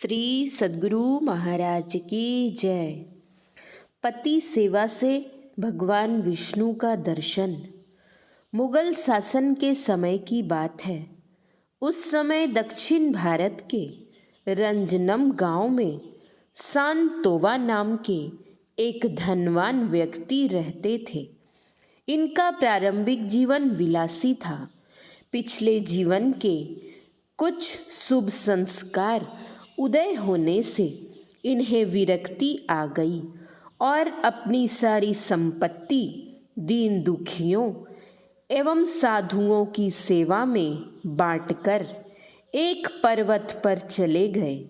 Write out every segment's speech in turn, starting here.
श्री सद्गुरु महाराज की जय। पति सेवा से भगवान विष्णु का दर्शन। मुगल शासन के समय की बात है। उस समय दक्षिण भारत के रंजनम गांव में सांतोवा नाम के एक धनवान व्यक्ति रहते थे। इनका प्रारंभिक जीवन विलासी था। पिछले जीवन के कुछ शुभ संस्कार उदय होने से इन्हें विरक्ति आ गई और अपनी सारी संपत्ति दीन दुखियों एवं साधुओं की सेवा में बांटकर एक पर्वत पर चले गए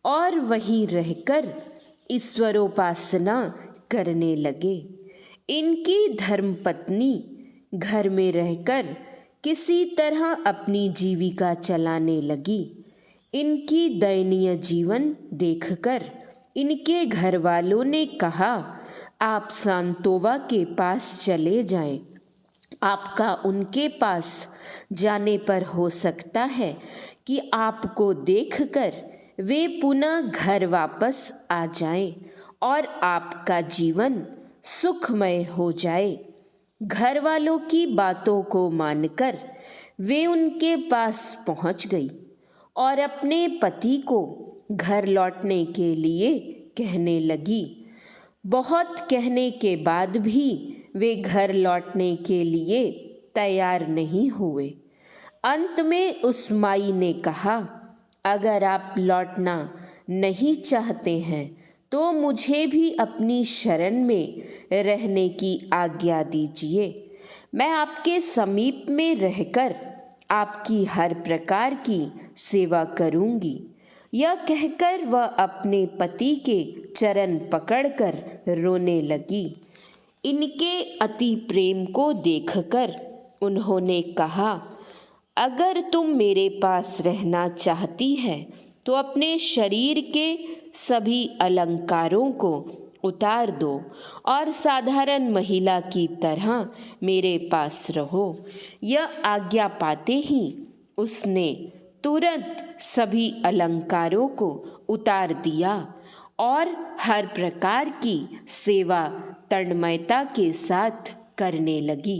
और वहीं रहकर ईश्वरोपासना करने लगे। इनकी धर्मपत्नी घर में रहकर किसी तरह अपनी जीविका चलाने लगी। इनकी दयनीय जीवन देखकर इनके घर वालों ने कहा, आप सांतोवा के पास चले जाएं। आपका उनके पास जाने पर हो सकता है कि आपको देखकर वे पुनः घर वापस आ जाएं और आपका जीवन सुखमय हो जाए। घर वालों की बातों को मानकर वे उनके पास पहुंच गई और अपने पति को घर लौटने के लिए कहने लगी। बहुत कहने के बाद भी वे घर लौटने के लिए तैयार नहीं हुए। अंत में उस माई ने कहा, अगर आप लौटना नहीं चाहते हैं तो मुझे भी अपनी शरण में रहने की आज्ञा दीजिए। मैं आपके समीप में रहकर आपकी हर प्रकार की सेवा करूंगी। यह कहकर वह अपने पति के चरण पकड़कर रोने लगी। इनके अति प्रेम को देखकर उन्होंने कहा, अगर तुम मेरे पास रहना चाहती है तो अपने शरीर के सभी अलंकारों को उतार दो और साधारण महिला की तरह मेरे पास रहो। यह आज्ञा पाते ही उसने तुरंत सभी अलंकारों को उतार दिया और हर प्रकार की सेवा तन्मयता के साथ करने लगी।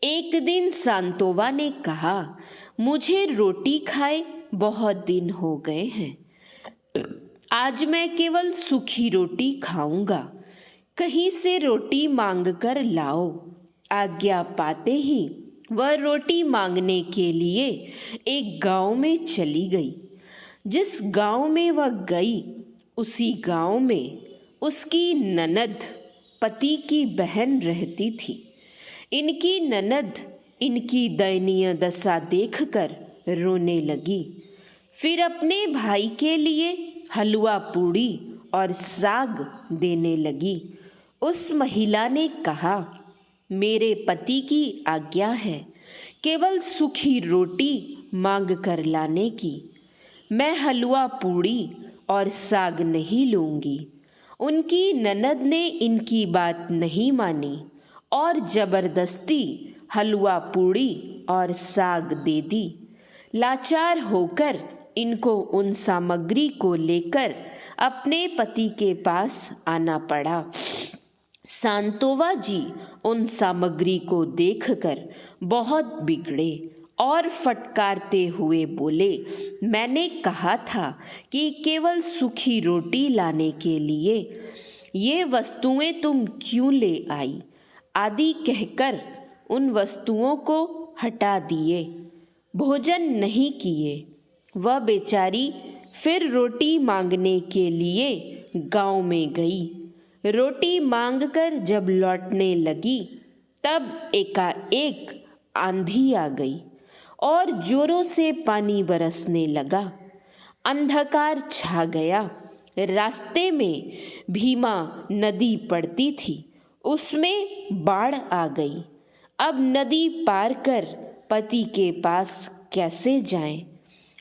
एक दिन सांतोवा ने कहा, मुझे रोटी खाए बहुत दिन हो गए हैं। आज मैं केवल सूखी रोटी खाऊंगा। कहीं से रोटी मांगकर लाओ। आज्ञा पाते ही वह रोटी मांगने के लिए एक गांव में चली गई। जिस गांव में वह गई उसी गांव में उसकी ननद पति की बहन रहती थी। इनकी ननद इनकी दयनीय दशा देखकर रोने लगी। फिर अपने भाई के लिए हलवा पूड़ी और साग देने लगी। उस महिला ने कहा, मेरे पति की आज्ञा है केवल सूखी रोटी मांग कर लाने की। मैं हलवा पूड़ी और साग नहीं लूंगी। उनकी ननद ने इनकी बात नहीं मानी और जबरदस्ती हलवा पूड़ी और साग दे दी। लाचार होकर इनको उन सामग्री को लेकर अपने पति के पास आना पड़ा। सांतोवा जी उन सामग्री को देखकर बहुत बिगड़े और फटकारते हुए बोले, मैंने कहा था कि केवल सूखी रोटी लाने के लिए ये वस्तुएं तुम क्यों ले आई? आदि कहकर उन वस्तुओं को हटा दिए। भोजन नहीं किए। वह बेचारी फिर रोटी मांगने के लिए गांव में गई। रोटी मांगकर जब लौटने लगी तब एकाएक आंधी आ गई और जोरों से पानी बरसने लगा। अंधकार छा गया। रास्ते में भीमा नदी पड़ती थी, उसमें बाढ़ आ गई। अब नदी पार कर पति के पास कैसे जाएं?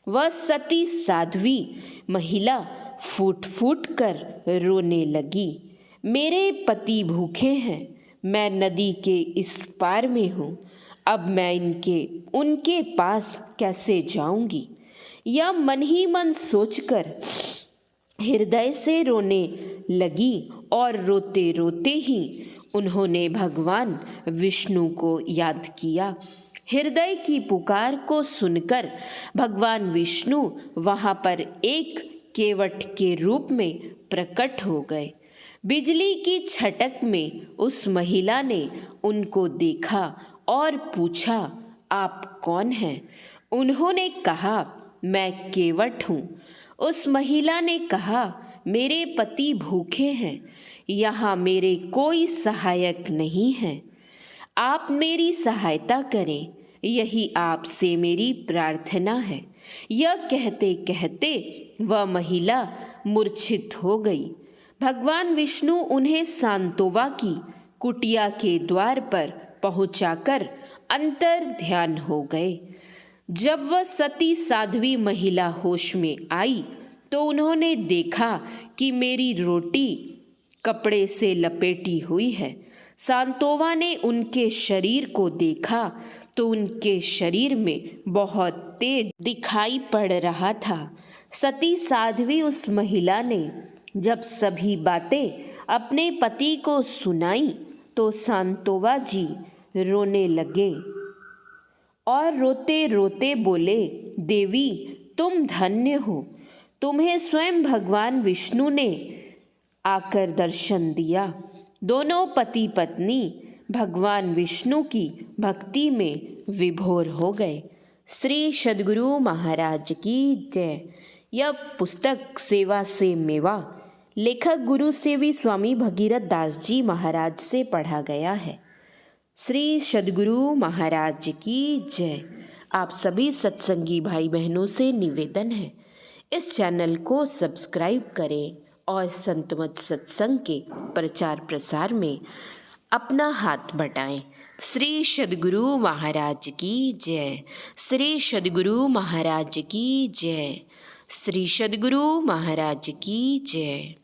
वह सती साध्वी महिला फूट फूट कर रोने लगी। मेरे पति भूखे हैं। मैं नदी के इस पार में हूँ। अब मैं उनके पास कैसे जाऊंगी? यह मन ही मन सोचकर हृदय से रोने लगी और रोते रोते ही उन्होंने भगवान विष्णु को याद किया। हृदय की पुकार को सुनकर भगवान विष्णु वहाँ पर एक केवट के रूप में प्रकट हो गए। बिजली की छटक में उस महिला ने उनको देखा और पूछा, आप कौन हैं? उन्होंने कहा, मैं केवट हूँ। उस महिला ने कहा, मेरे पति भूखे हैं, यहाँ मेरे कोई सहायक नहीं है, आप मेरी सहायता करें, यही आपसे मेरी प्रार्थना है। यह कहते कहते वह महिला मूर्छित हो गई। भगवान विष्णु उन्हें सांतोवा की कुटिया के द्वार पर पहुंचाकर अंतर ध्यान हो गए। जब वह सती साध्वी महिला होश में आई तो उन्होंने देखा कि मेरी रोटी कपड़े से लपेटी हुई है। सांतोवा ने उनके शरीर को देखा तो उनके शरीर में बहुत तेज दिखाई पड़ रहा था। सती साध्वी उस महिला ने जब सभी बातें अपने पति को सुनाई तो सांतोवा जी रोने लगे और रोते रोते बोले, देवी तुम धन्य हो, तुम्हें स्वयं भगवान विष्णु ने आकर दर्शन दिया। दोनों पति पत्नी भगवान विष्णु की भक्ति में विभोर हो गए। श्री सद्गुरु महाराज की जय। यह पुस्तक सेवा से मेवा लेखक गुरु सेवी स्वामी भगीरथ दास जी महाराज से पढ़ा गया है। श्री सद्गुरु महाराज की जय। आप सभी सत्संगी भाई बहनों से निवेदन है, इस चैनल को सब्सक्राइब करें और संतमत सत्संग के प्रचार प्रसार में अपना हाथ बटाएं। श्री सद्गुरु महाराज की जय। श्री सद्गुरु महाराज की जय। श्री सद्गुरु महाराज की जय।